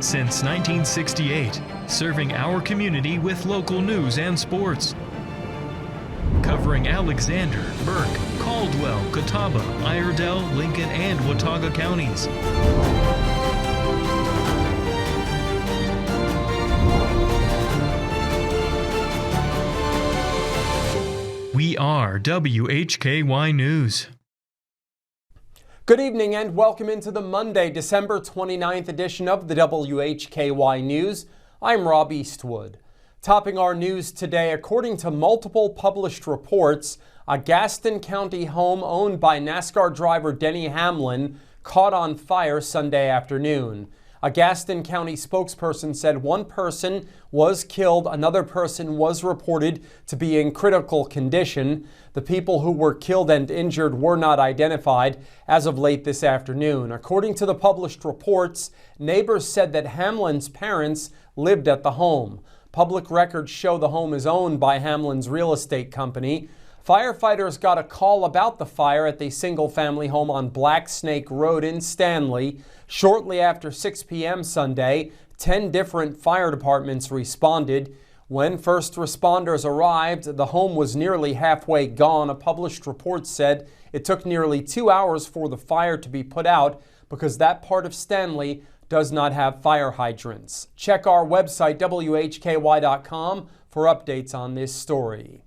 since 1968, serving our community with local news and sports. Covering Alexander, Burke, Caldwell, Catawba, Iredell, Lincoln, and Watauga counties. We are WHKY News. Good evening and welcome into the Monday, December 29th edition of the WHKY News. I'm Rob Eastwood. Topping our news today, according to multiple published reports, a Gaston County home owned by NASCAR driver Denny Hamlin caught on fire Sunday afternoon. A Gaston County spokesperson said one person was killed, another person was reported to be in critical condition. The people who were killed and injured were not identified as of late this afternoon. According to the published reports, neighbors said that Hamlin's parents lived at the home. Public records show the home is owned by Hamlin's real estate company. Firefighters got a call about the fire at the single-family home on Black Snake Road in Stanley. Shortly after 6 p.m. Sunday, 10 different fire departments responded. When first responders arrived, the home was nearly halfway gone. A published report said it took nearly 2 hours for the fire to be put out because that part of Stanley does not have fire hydrants. Check our website, WHKY.com, for updates on this story.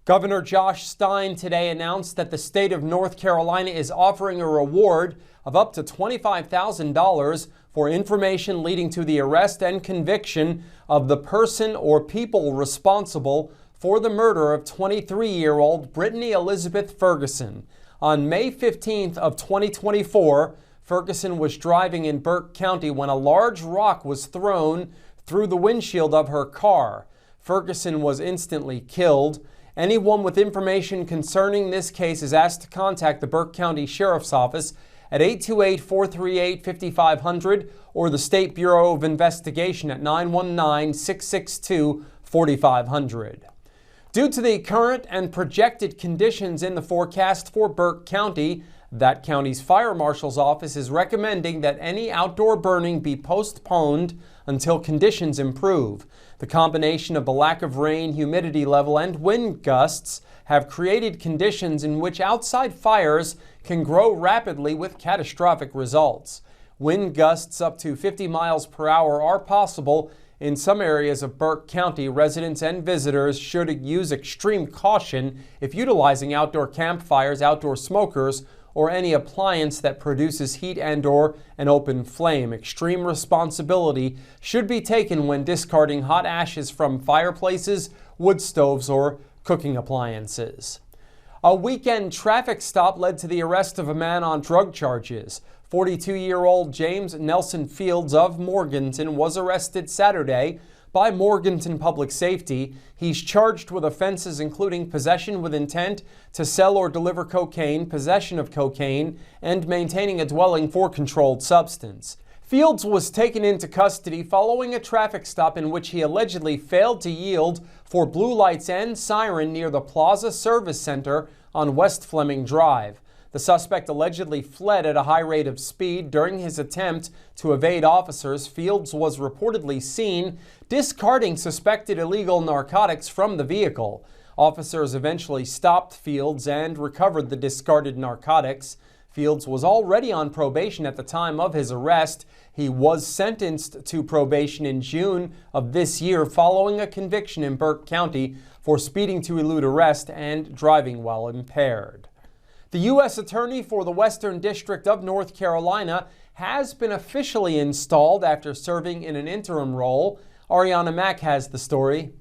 Governor Josh Stein today announced that the state of North Carolina is offering a reward of up to $25,000 for information leading to the arrest and conviction of the person or people responsible for the murder of 23-year-old Brittany Elizabeth Ferguson. On May 15th of 2024, Ferguson was driving in Burke County when a large rock was thrown through the windshield of her car. Ferguson was instantly killed. Anyone with information concerning this case is asked to contact the Burke County Sheriff's Office at 828-438-5500 or the State Bureau of Investigation at 919-662-4500. Due to the current and projected conditions in the forecast for Burke County, that county's fire marshal's office is recommending that any outdoor burning be postponed until conditions improve. The combination of the lack of rain, humidity level, and wind gusts have created conditions in which outside fires can grow rapidly with catastrophic results. Wind gusts up to 50 miles per hour are possible in some areas of Burke County. Residents and visitors should use extreme caution if utilizing outdoor campfires, outdoor smokers, or any appliance that produces heat and/or an open flame. Extreme responsibility should be taken when discarding hot ashes from fireplaces, wood stoves, or cooking appliances. A weekend traffic stop led to the arrest of a man on drug charges. 42-year-old James Nelson Fields of Morganton was arrested Saturday by Morganton Public Safety. He's charged with offenses including possession with intent to sell or deliver cocaine, possession of cocaine, and maintaining a dwelling for controlled substance. Fields was taken into custody following a traffic stop in which he allegedly failed to yield for blue lights and siren near the Plaza Service Center on West Fleming Drive. The suspect allegedly fled at a high rate of speed. During his attempt to evade officers, Fields was reportedly seen discarding suspected illegal narcotics from the vehicle. Officers eventually stopped Fields and recovered the discarded narcotics. Fields was already on probation at the time of his arrest. He was sentenced to probation in June of this year following a conviction in Burke County for speeding to elude arrest and driving while impaired. The U.S. Attorney for the Western District of North Carolina has been officially installed after serving in an interim role. Arianna Mack has the story.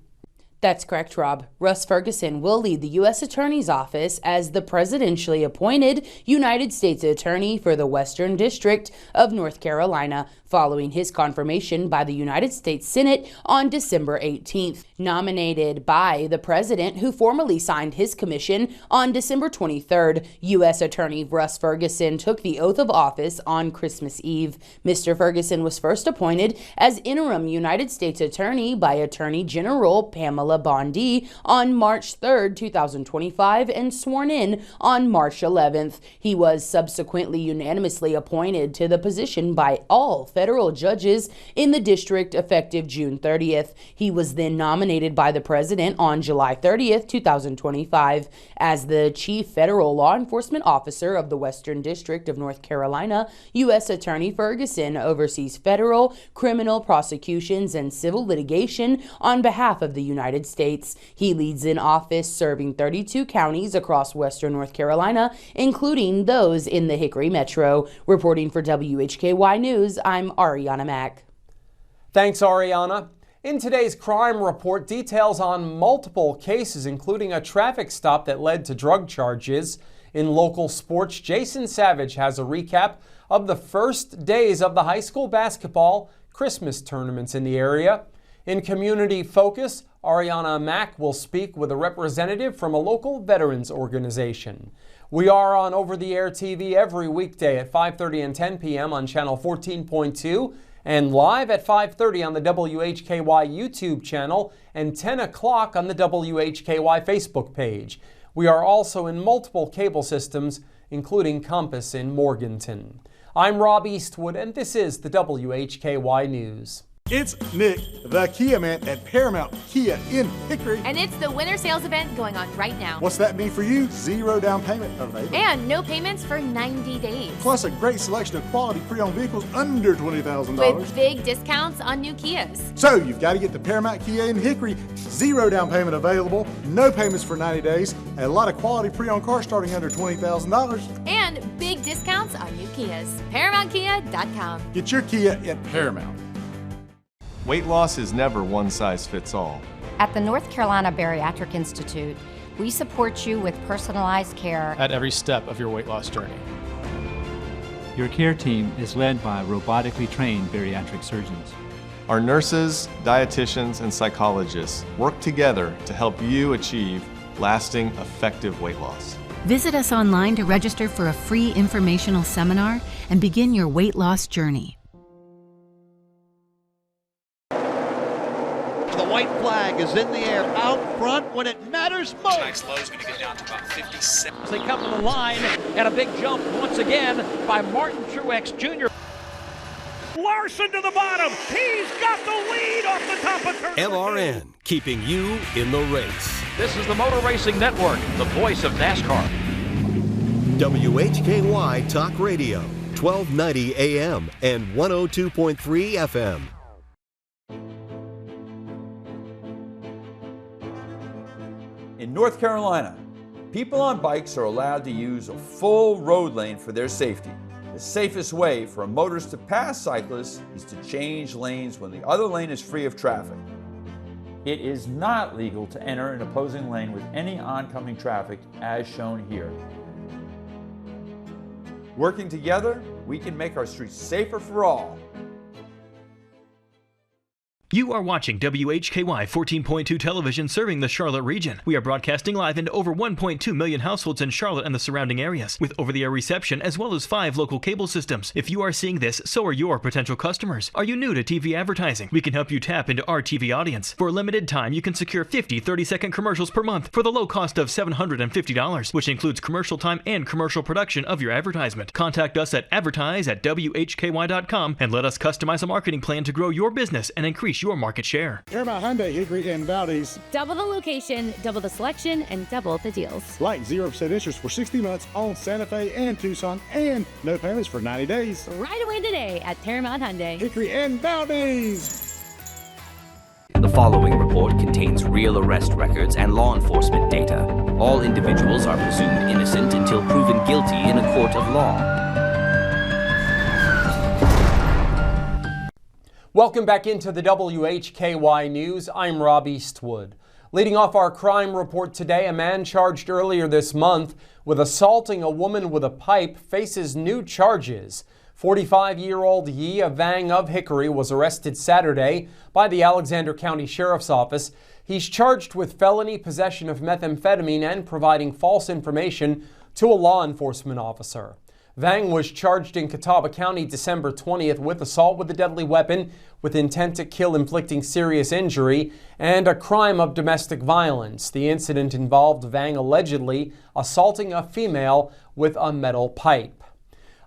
That's correct, Rob. Russ Ferguson will lead the U.S. Attorney's Office as the presidentially appointed United States Attorney for the Western District of North Carolina, following his confirmation by the United States Senate on December 18th. Nominated by the president, who formally signed his commission on December 23rd, U.S. Attorney Russ Ferguson took the oath of office on Christmas Eve. Mr. Ferguson was first appointed as interim United States Attorney by Attorney General Pamela Bella Bondi on March 3rd, 2025, and sworn in on March 11th. He was subsequently unanimously appointed to the position by all federal judges in the district effective June 30th. He was then nominated by the president on July 30th, 2025 as the chief federal law enforcement officer of the Western District of North Carolina. U.S. Attorney Ferguson oversees federal, criminal prosecutions, and civil litigation on behalf of the United States. He leads an office serving 32 counties across Western North Carolina, including those in the Hickory Metro. Reporting for WHKY News, I'm Arianna Mack. Thanks, Arianna. In today's crime report, details on multiple cases, including a traffic stop that led to drug charges. In local sports, Jason Savage has a recap of the first days of the high school basketball Christmas tournaments in the area. In community focus, Arianna Mack will speak with a representative from a local veterans organization. We are on over-the-air TV every weekday at 5:30 and 10 p.m. on channel 14.2 and live at 5:30 on the WHKY YouTube channel and 10 o'clock on the WHKY Facebook page. We are also in multiple cable systems, including Compass in Morganton. I'm Rob Eastwood, and this is the WHKY News. It's Nick, the Kia man at Paramount Kia in Hickory. And it's the winter sales event going on right now. What's that mean for you? 0 down payment available. And no payments for 90 days. Plus a great selection of quality pre-owned vehicles under $20,000. With big discounts on new Kias. So you've got to get to Paramount Kia in Hickory. 0 down payment available, no payments for 90 days, and a lot of quality pre-owned cars starting under $20,000. And big discounts on new Kias. ParamountKia.com. Get your Kia at Paramount. Weight loss is never one size fits all. At the North Carolina Bariatric Institute, we support you with personalized care at every step of your weight loss journey. Your care team is led by robotically trained bariatric surgeons. Our nurses, dietitians, and psychologists work together to help you achieve lasting, effective weight loss. Visit us online to register for a free informational seminar and begin your weight loss journey. The white flag is in the air out front when it matters most. Tonight's low is going to get down to about 57. As they come to the line, and a big jump once again by Martin Truex Jr. Larson to the bottom. He's got the lead off the top of turn. LRN, keeping you in the race. This is the Motor Racing Network, the voice of NASCAR. WHKY Talk Radio, 1290 AM and 102.3 FM. In North Carolina, people on bikes are allowed to use a full road lane for their safety. The safest way for a motorist to pass cyclists is to change lanes when the other lane is free of traffic. It is not legal to enter an opposing lane with any oncoming traffic as shown here. Working together, we can make our streets safer for all. You are watching WHKY 14.2 television serving the Charlotte region. We are broadcasting live into over 1.2 million households in Charlotte and the surrounding areas, with over-the-air reception as well as 5 local cable systems. If you are seeing this, so are your potential customers. Are you new to TV advertising? We can help you tap into our TV audience. For a limited time, you can secure 50 30-second commercials per month for the low cost of $750, which includes commercial time and commercial production of your advertisement. Contact us at advertise@WHKY.com and let us customize a marketing plan to grow your business and increase your market share. Paramount Hyundai, Hickory, and Valdez. Double the location, double the selection, and double the deals. Like 0% interest for 60 months on Santa Fe and Tucson, and no payments for 90 days. Right away today at Paramount Hyundai, Hickory, and Valdez. The following report contains real arrest records and law enforcement data. All individuals are presumed innocent until proven guilty in a court of law. Welcome back into the WHKY News. I'm Rob Eastwood. Leading off our crime report today, a man charged earlier this month with assaulting a woman with a pipe faces new charges. 45-year-old Yia Vang of Hickory was arrested Saturday by the Alexander County Sheriff's Office. He's charged with felony possession of methamphetamine and providing false information to a law enforcement officer. Vang was charged in Catawba County December 20th with assault with a deadly weapon with intent to kill inflicting serious injury and a crime of domestic violence. The incident involved Vang allegedly assaulting a female with a metal pipe.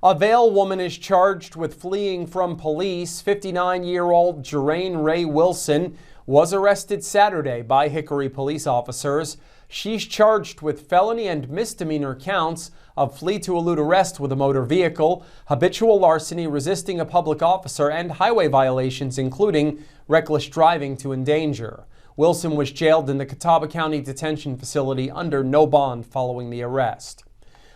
A Vale woman is charged with fleeing from police. 59-year-old Jeraine Ray Wilson was arrested Saturday by Hickory police officers. She's charged with felony and misdemeanor counts of flee to elude arrest with a motor vehicle, habitual larceny, resisting a public officer, and highway violations, including reckless driving to endanger. Wilson was jailed in the Catawba County Detention Facility under no bond following the arrest.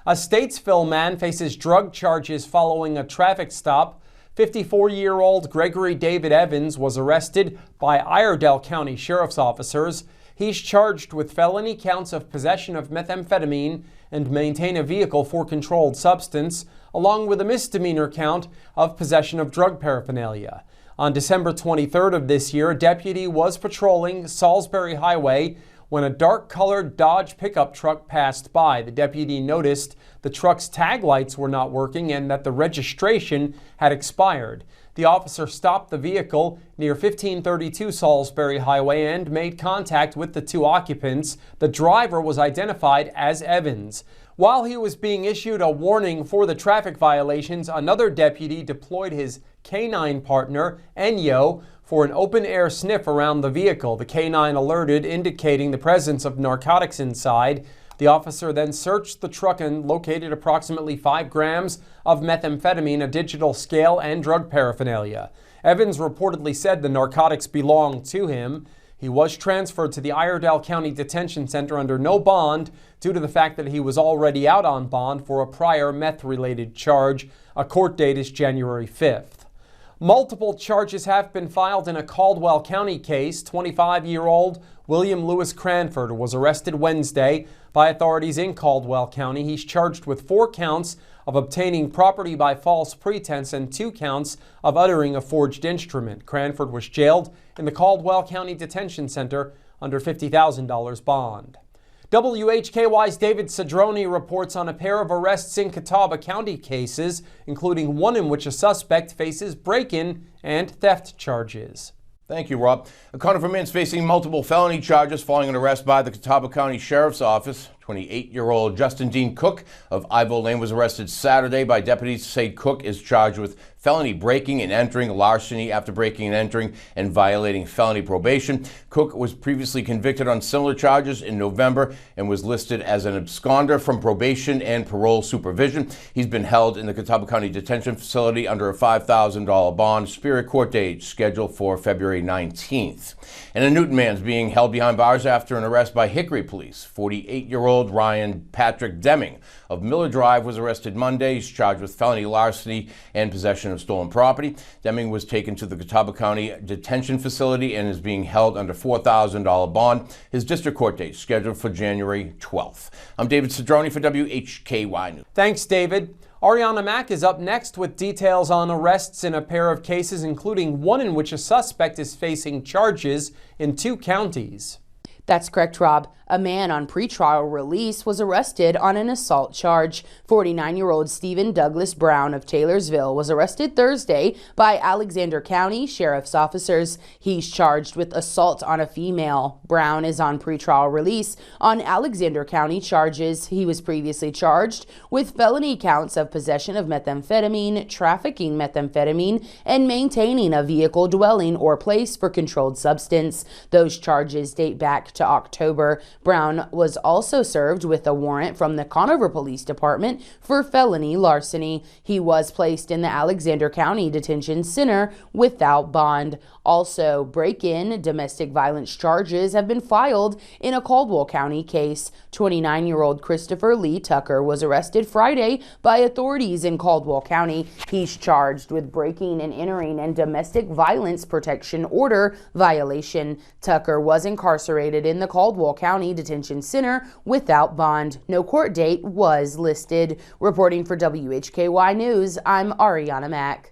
A Statesville man faces drug charges following a traffic stop. 54-year-old Gregory David Evans was arrested by Iredell County Sheriff's officers. He's charged with felony counts of possession of methamphetamine and maintain a vehicle for controlled substance, along with a misdemeanor count of possession of drug paraphernalia. On December 23rd of this year, a deputy was patrolling Salisbury Highway when a dark-colored Dodge pickup truck passed by. The deputy noticed the truck's tag lights were not working and that the registration had expired. The officer stopped the vehicle near 1532 Salisbury Highway and made contact with the two occupants. The driver was identified as Evans. While he was being issued a warning for the traffic violations, another deputy deployed his canine partner, Enyo, for an open-air sniff around the vehicle. The canine alerted, indicating the presence of narcotics inside. The officer then searched the truck and located approximately 5 grams of methamphetamine, a digital scale, and drug paraphernalia. Evans reportedly said the narcotics belonged to him. He was transferred to the Iredell County Detention Center under no bond due to the fact that he was already out on bond for a prior meth-related charge. A court date is January 5th. Multiple charges have been filed in a Caldwell County case. 25-year-old William Lewis Cranford was arrested Wednesday by authorities in Caldwell County. He's charged with 4 counts of obtaining property by false pretense and 2 counts of uttering a forged instrument. Cranford was jailed in the Caldwell County Detention Center under $50,000 bond. WHKY's David Cedrone reports on a pair of arrests in Catawba County cases, including one in which a suspect faces break-in and theft charges. Thank you, Rob. A Conifer man's facing multiple felony charges following an arrest by the Catawba County Sheriff's Office. 28-year-old Justin Dean Cook of Ivo Lane was arrested Saturday by deputies. Say Cook is charged with felony breaking and entering, larceny after breaking and entering, and violating felony probation. Cook was previously convicted on similar charges in November and was listed as an absconder from probation and parole supervision. He's been held in the Catawba County Detention Facility under a $5,000 bond. Superior Court date scheduled for February 19th. And a Newton man's being held behind bars after an arrest by Hickory police. 48-year-old Ryan Patrick Deming of Miller Drive was arrested Monday. He's charged with felony larceny and possession of stolen property. Deming was taken to the Catawba County Detention Facility and is being held under $4,000 bond. His district court date is scheduled for January 12th. I'm David Cedrone for WHKY News. Thanks, David. Arianna Mack is up next with details on arrests in a pair of cases, including one in which a suspect is facing charges in 2 counties. That's correct, Rob. A man on pretrial release was arrested on an assault charge. 49-year-old Stephen Douglas Brown of Taylorsville was arrested Thursday by Alexander County Sheriff's officers. He's charged with assault on a female. Brown is on pretrial release on Alexander County charges. He was previously charged with felony counts of possession of methamphetamine, trafficking methamphetamine, and maintaining a vehicle, dwelling, or place for controlled substance. Those charges date back to October. Brown was also served with a warrant from the Conover Police Department for felony larceny. He was placed in the Alexander County Detention Center without bond. Also, break-in domestic violence charges have been filed in a Caldwell County case. 29-year-old Christopher Lee Tucker was arrested Friday by authorities in Caldwell County. He's charged with breaking and entering and domestic violence protection order violation. Tucker was incarcerated in the Caldwell County Detention Center without bond. No court date was listed. Reporting for WHKY News, I'm Arianna Mack.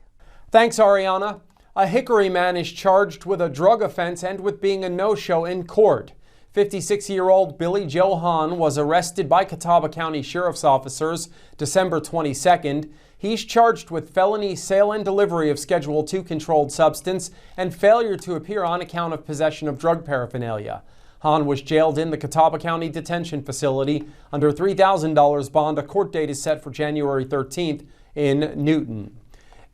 Thanks, Arianna. A Hickory man is charged with a drug offense and with being a no-show in court. 56-year-old Billy Joe Hahn was arrested by Catawba County Sheriff's officers December 22nd. He's charged with felony sale and delivery of Schedule II controlled substance and failure to appear on account of possession of drug paraphernalia. Hahn was jailed in the Catawba County Detention Facility under $3,000 bond. A court date is set for January 13th in Newton.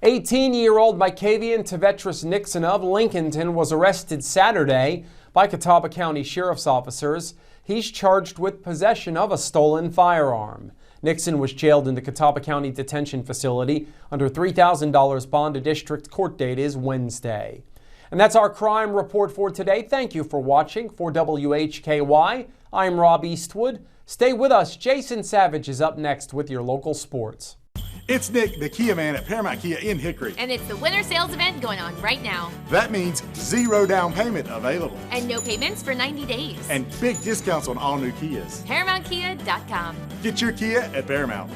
18-year-old Mikavian Tavetris Nixon of Lincolnton was arrested Saturday by Catawba County Sheriff's officers. He's charged with possession of a stolen firearm. Nixon was jailed in the Catawba County Detention Facility under $3,000 bond. A district court date is Wednesday. And that's our crime report for today. Thank you for watching. For WHKY, I'm Rob Eastwood. Stay with us. Jason Savage is up next with your local sports. It's Nick, the Kia man at Paramount Kia in Hickory. And it's the winter sales event going on right now. That means 0 down payment available. And no payments for 90 days. And big discounts on all new Kias. ParamountKia.com. Get your Kia at Paramount.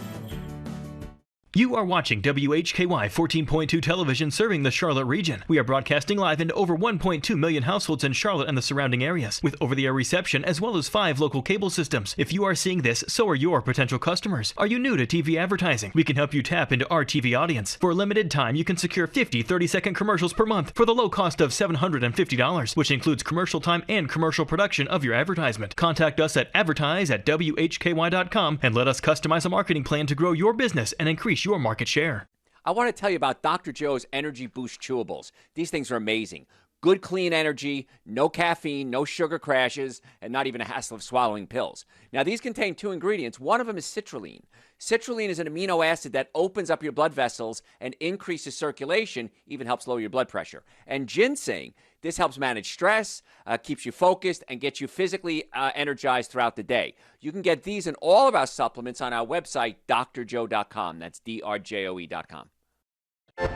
You are watching WHKY 14.2 television serving the Charlotte region. We are broadcasting live into over 1.2 million households in Charlotte and the surrounding areas, with over-the-air reception as well as 5 local cable systems. If you are seeing this, so are your potential customers. Are you new to TV advertising? We can help you tap into our TV audience. For a limited time, you can secure 50 30-second commercials per month for the low cost of $750, which includes commercial time and commercial production of your advertisement. Contact us at advertise@WHKY.com and let us customize a marketing plan to grow your business and increase your market share. I want to tell you about Dr. Joe's Energy Boost Chewables. These things are amazing. Good, clean energy, no caffeine, no sugar crashes, and not even a hassle of swallowing pills. Now, these contain 2 ingredients. One of them is citrulline. Citrulline is an amino acid that opens up your blood vessels and increases circulation, even helps lower your blood pressure. And ginseng, this helps manage stress, keeps you focused, and gets you physically energized throughout the day. You can get these and all of our supplements on our website, drjoe.com. That's drjoe.com.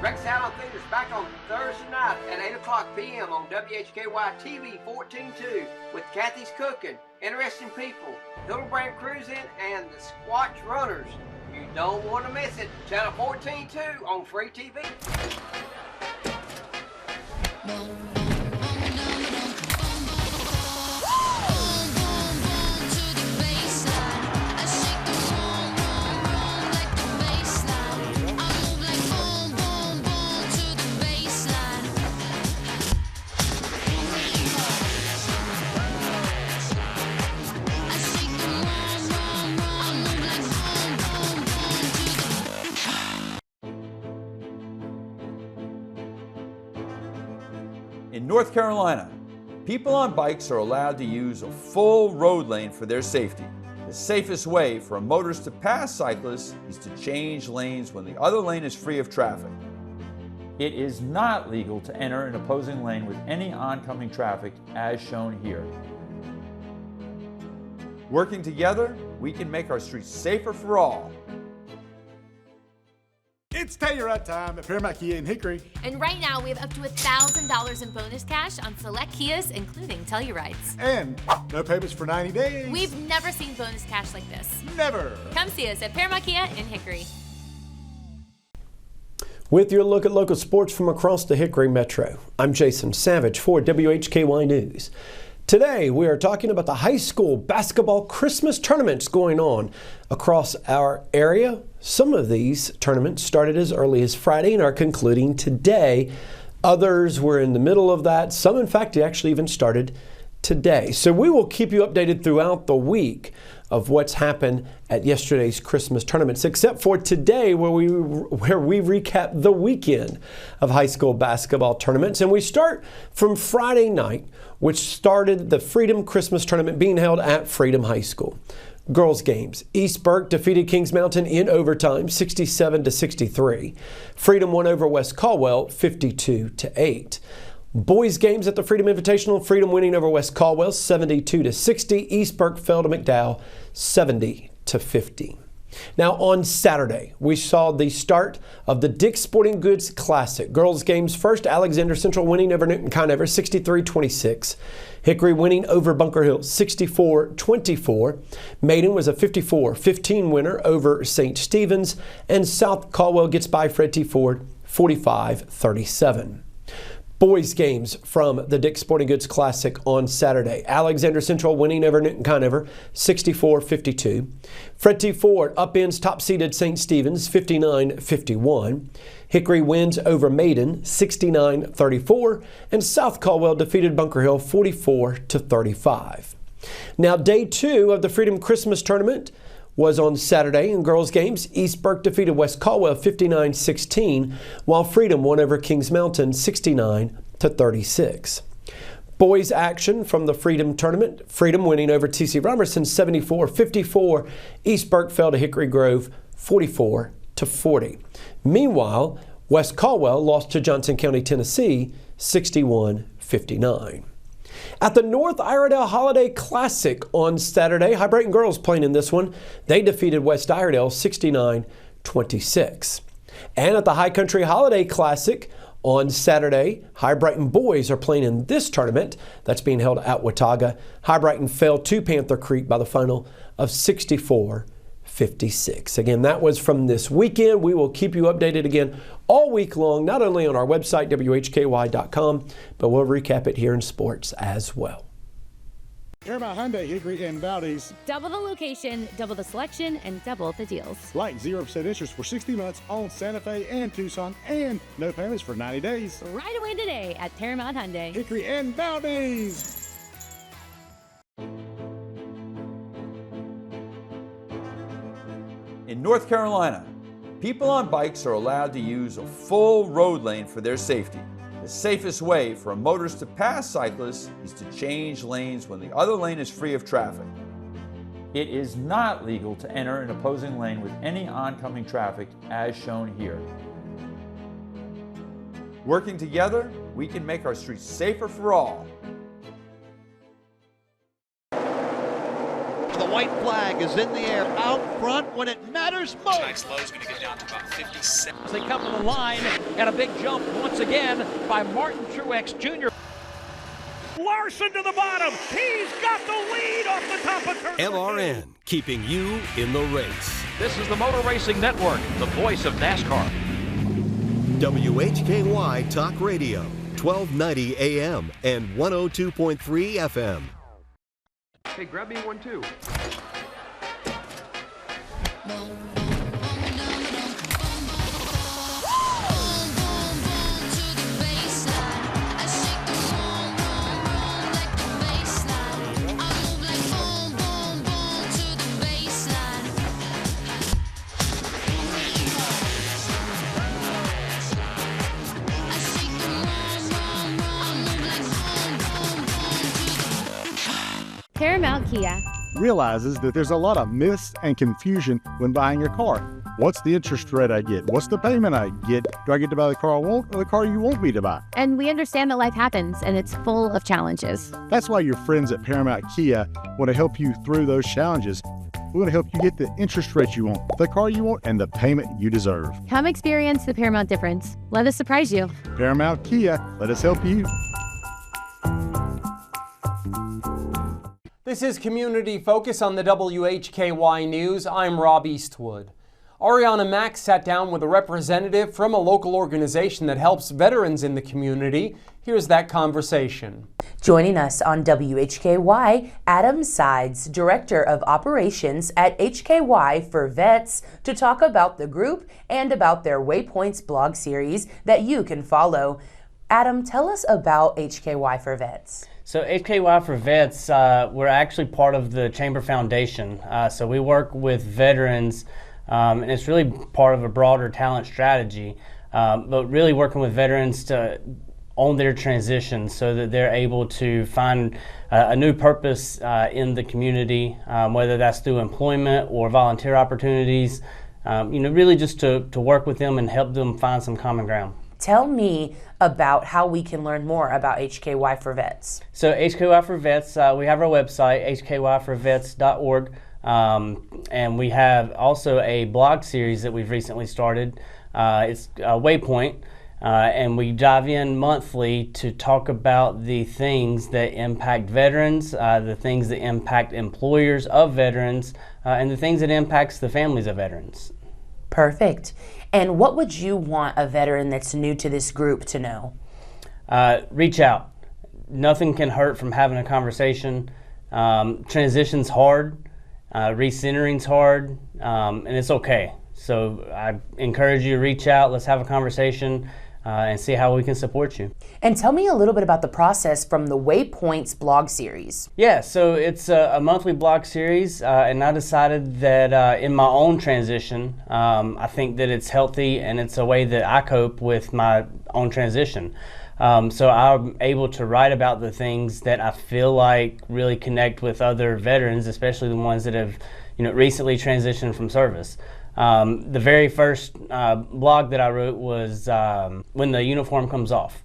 Rex Allen Theater's back on Thursday night at 8 o'clock p.m. on WHKY TV 14.2 with Kathy's Cooking, Interesting People, Hildebrand Cruising, and the Squatch Runners. You don't want to miss it. Channel 14.2 on free TV. In North Carolina, people on bikes are allowed to use a full road lane for their safety. The safest way for a motorist to pass cyclists is to change lanes when the other lane is free of traffic. It is not legal to enter an opposing lane with any oncoming traffic as shown here. Working together, we can make our streets safer for all. It's Telluride time at Paramount Kia in Hickory. And right now, we have up to $1,000 in bonus cash on select Kias, including Tellurides. And no payments for 90 days. We've never seen bonus cash like this. Never. Come see us at Paramount Kia in Hickory. With your look at local sports from across the Hickory Metro, I'm Jason Savage for WHKY News. Today, we are talking about the high school basketball Christmas tournaments going on across our area. Some of these tournaments started as early as Friday and are concluding today. Others were in the middle of that. Some, in fact, actually even started today. So we will keep you updated throughout the week of what's happened at yesterday's Christmas tournaments, except for today where we recap the weekend of high school basketball tournaments. And we start from Friday night, which started the Freedom Christmas Tournament being held at Freedom High School. Girls games. East Burke defeated Kings Mountain in overtime, 67-63. Freedom won over West Caldwell, 52-8. Boys games at the Freedom Invitational, Freedom winning over West Caldwell, 72-60. East Burke fell to McDowell, 70-50. Now on Saturday, we saw the start of the Dick's Sporting Goods Classic. Girls games first, Alexander Central winning over Newton Conover, 63-26. Hickory winning over Bunker Hill, 64-24. Maiden was a 54-15 winner over St. Stephen's, and South Caldwell gets by Fred T. Ford, 45-37. Boys games from the Dick's Sporting Goods Classic on Saturday. Alexander Central winning over Newton Conover 64-52. Fred T. Ford upends top-seeded St. Stephen's 59-51. Hickory wins over Maiden 69-34. And South Caldwell defeated Bunker Hill 44-35. Now, day 2 of the Freedom Christmas Tournament was on Saturday. In girls games, East Burke defeated West Caldwell 59-16, while Freedom won over Kings Mountain 69-36. Boys action from the Freedom Tournament. Freedom winning over TC Romerson 74-54. East Burke fell to Hickory Grove 44-40. Meanwhile, West Caldwell lost to Johnson County, Tennessee 61-59. At the North Iredell Holiday Classic on Saturday, High Brighton girls playing in this one. They defeated West Iredell 69-26. And at the High Country Holiday Classic on Saturday, High Brighton boys are playing in this tournament that's being held at Watauga. High Brighton fell to Panther Creek by the final of 64-56. Again, that was from this weekend. We will keep you updated again all week long, not only on our website, WHKY.com, but we'll recap it here in sports as well. Paramount Hyundai, Hickory and Valdez. Double the location, double the selection, and double the deals. Like 0% interest for 60 months on Santa Fe and Tucson, and no payments for 90 days. Right away today at Paramount Hyundai, Hickory and Valdez. In North Carolina, people on bikes are allowed to use a full road lane for their safety. The safest way for a motorist to pass cyclists is to change lanes when the other lane is free of traffic. It is not legal to enter an opposing lane with any oncoming traffic as shown here. Working together, we can make our streets safer for all. The white flag is in the air out front when it matters most. Tonight's low is going to get down to about 57. As they come to the line, and a big jump once again by Martin Truex Jr. Larson to the bottom. He's got the lead off the top of turn. LRN, keeping you in the race. This is the Motor Racing Network, the voice of NASCAR. WHKY Talk Radio, 1290 AM and 102.3 FM. Hey, grab me one too. Paramount Kia realizes that there's a lot of myths and confusion when buying your car. What's the interest rate I get? What's the payment I get? Do I get to buy the car I want or the car you want me to buy? And we understand that life happens and it's full of challenges. That's why your friends at Paramount Kia want to help you through those challenges. We're going to help you get the interest rate you want, the car you want, and the payment you deserve. Come experience the Paramount difference. Let us surprise you. Paramount Kia, let us help you. This is Community Focus on the WHKY News. I'm Rob Eastwood. Arianna Mack sat down with a representative from a local organization that helps veterans in the community. Here's that conversation. Joining us on WHKY, Adam Sides, Director of Operations at HKY4Vets, to talk about the group and about their Waypoints blog series that you can follow. Adam, tell us about HKY4Vets. So HKY4Vets, we're actually part of the Chamber Foundation. So we work with veterans, and it's really part of a broader talent strategy, but really working with veterans to own their transition so that they're able to find a new purpose in the community, whether that's through employment or volunteer opportunities, really just to work with them and help them find some common ground. Tell me about how we can learn more about HKY4Vets. So HKY4Vets, we have our website, hky4vets.org, and we have also a blog series that we've recently started. It's Waypoint, and we dive in monthly to talk about the things that impact veterans, the things that impact employers of veterans, and the things that impacts the families of veterans. Perfect. And what would you want a veteran that's new to this group to know? reach out. Nothing can hurt from having a conversation. Transition's hard, recentering's hard, and it's okay. So I encourage you to reach out. Let's have a conversation and see how we can support you. And tell me a little bit about the process from the Waypoints blog series. Yeah, so it's a monthly blog series, and I decided that in my own transition, I think that it's healthy and it's a way that I cope with my own transition. So I'm able to write about the things that I feel like really connect with other veterans, especially the ones that have, recently transitioned from service. The very first blog that I wrote was When the Uniform Comes Off.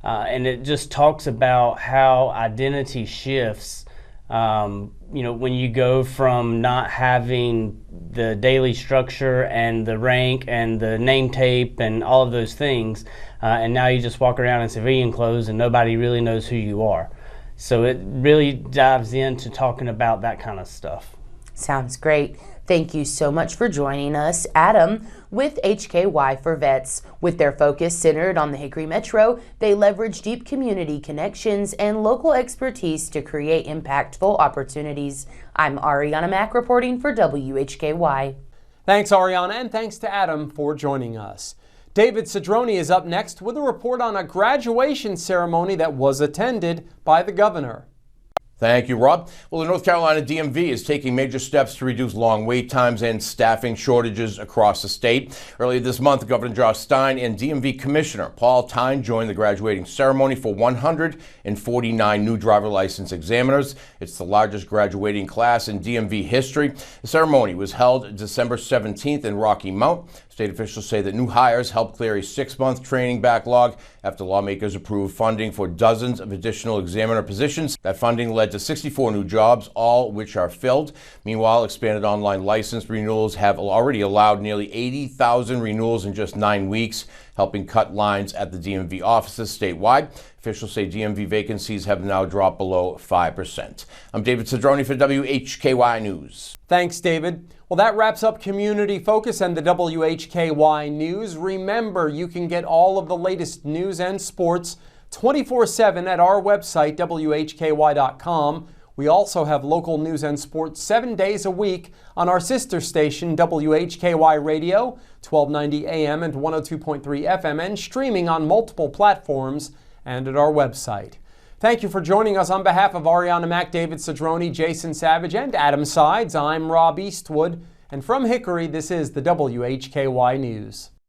And it just talks about how identity shifts, when you go from not having the daily structure and the rank and the name tape and all of those things, and now you just walk around in civilian clothes and nobody really knows who you are. So it really dives into talking about that kind of stuff. Sounds great. Thank you so much for joining us, Adam, with HKY4Vets. With their focus centered on the Hickory Metro, they leverage deep community connections and local expertise to create impactful opportunities. I'm Arianna Mack reporting for WHKY. Thanks, Arianna, and thanks to Adam for joining us. David Cedrone is up next with a report on a graduation ceremony that was attended by the governor. Thank you, Rob. Well, the North Carolina DMV is taking major steps to reduce long wait times and staffing shortages across the state. Earlier this month, Governor Josh Stein and DMV Commissioner Paul Tyne joined the graduating ceremony for 149 new driver license examiners. It's the largest graduating class in DMV history. The ceremony was held December 17th in Rocky Mount. State officials say that new hires helped clear a 6-month training backlog after lawmakers approved funding for dozens of additional examiner positions. That funding led to 64 new jobs, all which are filled. Meanwhile, expanded online license renewals have already allowed nearly 80,000 renewals in just 9 weeks, helping cut lines at the DMV offices statewide. Officials say DMV vacancies have now dropped below 5%. I'm David Cedrone for WHKY News. Thanks, David. Well, that wraps up Community Focus and the WHKY News. Remember, you can get all of the latest news and sports 24/7 at our website, WHKY.com. We also have local news and sports 7 days a week on our sister station, WHKY Radio, 1290 AM and 102.3 FM, and streaming on multiple platforms and at our website. Thank you for joining us. On behalf of Arianna Mack, David Cedrone, Jason Savage, and Adam Sides, I'm Rob Eastwood. And from Hickory, this is the WHKY News.